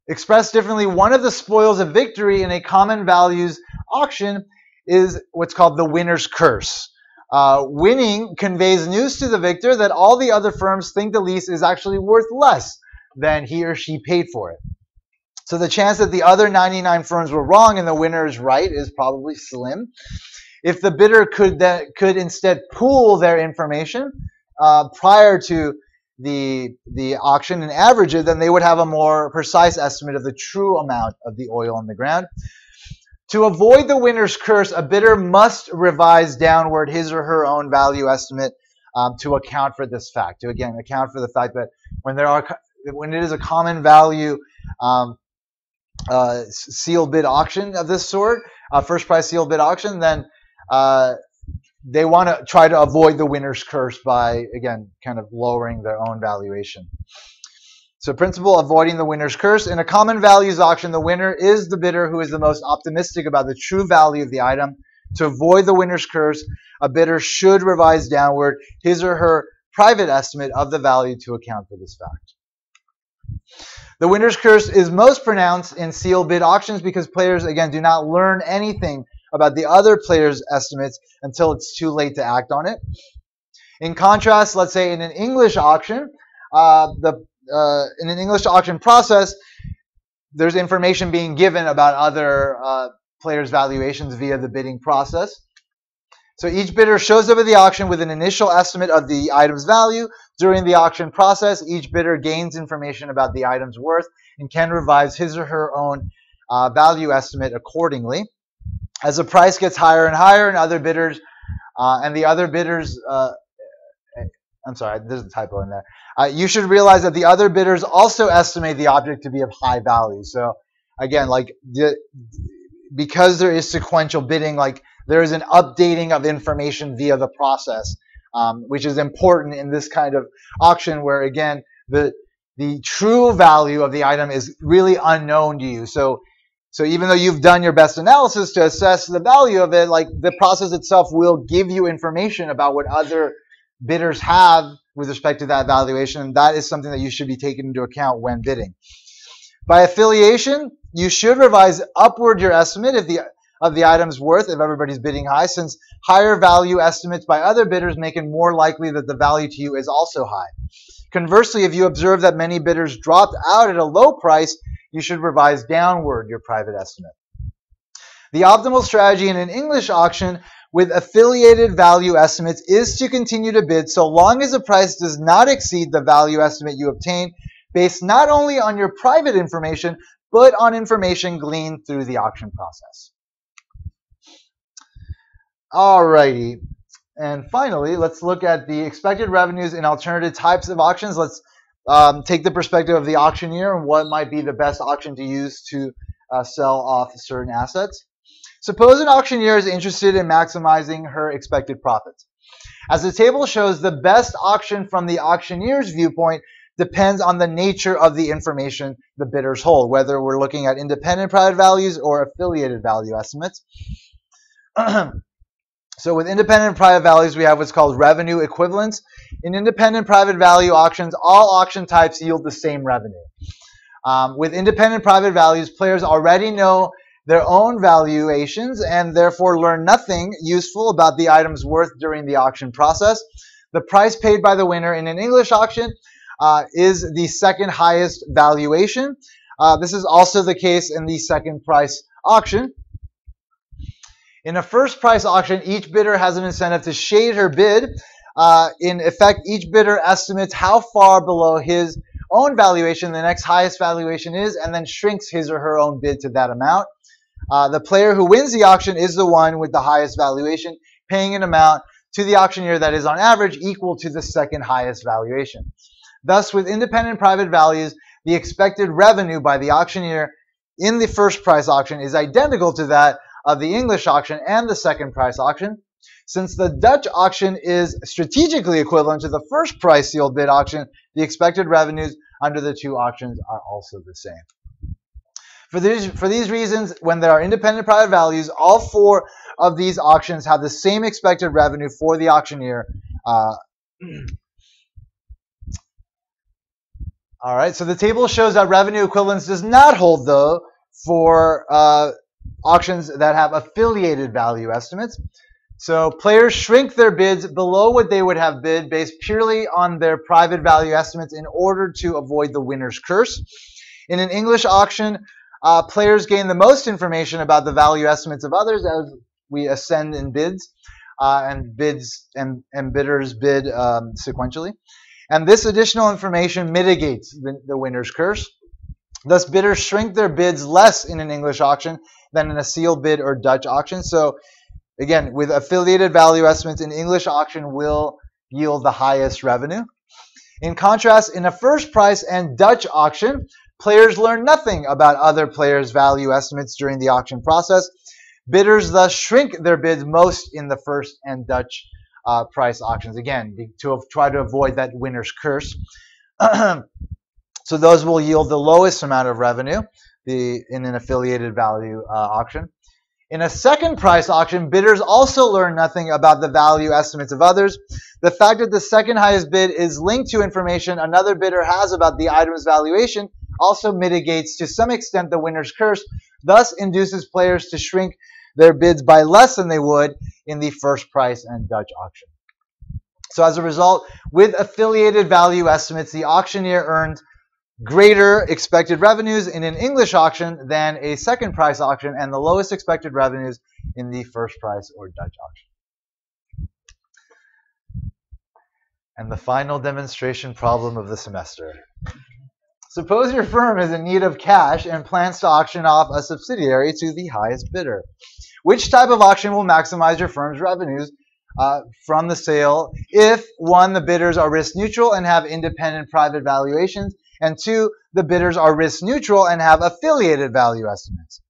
Expressed differently, one of the spoils of victory in a common values auction is what's called the winner's curse. Winning conveys news to the victor that all the other firms think the lease is actually worth less than he or she paid for it. So the chance that the other 99 firms were wrong and the winner is right is probably slim. If the bidder could instead pool their information prior to the auction and average it, then they would have a more precise estimate of the true amount of the oil in the ground. To avoid the winner's curse, a bidder must revise downward his or her own value estimate to account for this fact. To again account for the fact that when it is a common value sealed bid auction of this sort, first price sealed bid auction, then they want to try to avoid the winner's curse by again kind of lowering their own valuation. So principle, avoiding the winner's curse. In a common values auction, the winner is the bidder who is the most optimistic about the true value of the item. To avoid the winner's curse, a bidder should revise downward his or her private estimate of the value to account for this fact. The winner's curse is most pronounced in sealed bid auctions because players, again, do not learn anything about the other player's estimates until it's too late to act on it. In contrast, let's say in an English auction, in an English auction process, there's information being given about other players' valuations via the bidding process. So each bidder shows up at the auction with an initial estimate of the item's value. During the auction process, each bidder gains information about the item's worth and can revise his or her own value estimate accordingly. As the price gets higher and higher, and I'm sorry, there's a typo in there. You should realize that the other bidders also estimate the object to be of high value. So again, because there is sequential bidding, there is an updating of information via the process, which is important in this kind of auction where, again, the true value of the item is really unknown to you. So even though you've done your best analysis to assess the value of it, the process itself will give you information about what other bidders have with respect to that valuation, and that is something that you should be taking into account when bidding. By affiliation, you should revise upward your estimate of the item's worth if everybody's bidding high, since higher value estimates by other bidders make it more likely that the value to you is also high. Conversely, if you observe that many bidders dropped out at a low price, you should revise downward your private estimate. The optimal strategy in an English auction with affiliated value estimates is to continue to bid so long as the price does not exceed the value estimate you obtain, based not only on your private information, but on information gleaned through the auction process. Alrighty, and finally, let's look at the expected revenues in alternative types of auctions. Let's take the perspective of the auctioneer and what might be the best auction to use to sell off certain assets. Suppose an auctioneer is interested in maximizing her expected profits. As the table shows, the best auction from the auctioneer's viewpoint depends on the nature of the information the bidders hold, whether we're looking at independent private values or affiliated value estimates. So with independent private values, we have what's called revenue equivalence. In independent private value auctions, all auction types yield the same revenue. With independent private values, players already know their own valuations and therefore learn nothing useful about the item's worth during the auction process. The price paid by the winner in an English auction is the second highest valuation. This is also the case in the second price auction. In a first price auction, each bidder has an incentive to shade her bid. In effect, each bidder estimates how far below his own valuation the next highest valuation is and then shrinks his or her own bid to that amount. The player who wins the auction is the one with the highest valuation, paying an amount to the auctioneer that is on average equal to the second highest valuation. Thus, with independent private values, the expected revenue by the auctioneer in the first price auction is identical to that of the English auction and the second price auction. Since the Dutch auction is strategically equivalent to the first price sealed bid auction, the expected revenues under the two auctions are also the same. For these reasons, when there are independent private values, all four of these auctions have the same expected revenue for the auctioneer. All right, so the table shows that revenue equivalence does not hold, though, for auctions that have affiliated value estimates. So players shrink their bids below what they would have bid based purely on their private value estimates in order to avoid the winner's curse. In an English auction, players gain the most information about the value estimates of others as we ascend in bids, and bidders bid sequentially. And this additional information mitigates the winner's curse. Thus, bidders shrink their bids less in an English auction than in a sealed bid or Dutch auction. So, again, with affiliated value estimates, an English auction will yield the highest revenue. In contrast, in a first price and Dutch auction, players learn nothing about other players' value estimates during the auction process. Bidders thus shrink their bids most in the first and Dutch price auctions, again, to try to avoid that winner's curse. So those will yield the lowest amount of revenue in an affiliated value auction. In a second price auction, bidders also learn nothing about the value estimates of others. The fact that the second highest bid is linked to information another bidder has about the item's valuation also mitigates to some extent the winner's curse, thus induces players to shrink their bids by less than they would in the first price and Dutch auction. So as a result, with affiliated value estimates, the auctioneer earned greater expected revenues in an English auction than a second price auction and the lowest expected revenues in the first price or Dutch auction. And the final demonstration problem of the semester. Suppose your firm is in need of cash and plans to auction off a subsidiary to the highest bidder. Which type of auction will maximize your firm's revenues from the sale if, 1, the bidders are risk neutral and have independent private valuations, and 2, the bidders are risk neutral and have affiliated value estimates?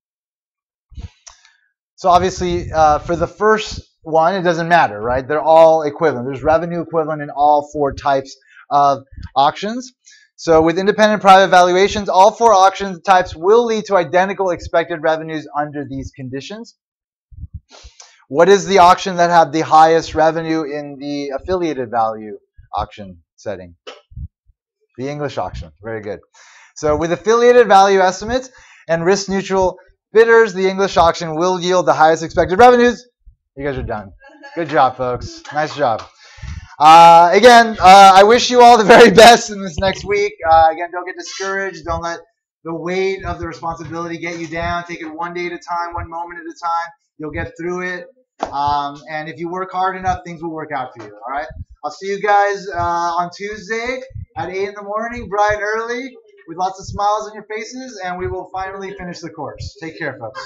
So obviously, for the first one, it doesn't matter, right? They're all equivalent. There's revenue equivalent in all four types of auctions. So with independent private valuations, all four auction types will lead to identical expected revenues under these conditions. What is the auction that had the highest revenue in the affiliated value auction setting? The English auction. Very good. So with affiliated value estimates and risk neutral bidders, the English auction will yield the highest expected revenues. You guys are done. Good job, folks. Nice job. I wish you all the very best in this next week. Again, don't get discouraged. Don't let the weight of the responsibility get you down. Take it one day at a time, one moment at a time. You'll get through it. And if you work hard enough, things will work out for you. All right? I'll see you guys on Tuesday at 8 in the morning, bright and early, with lots of smiles on your faces, and we will finally finish the course. Take care, folks.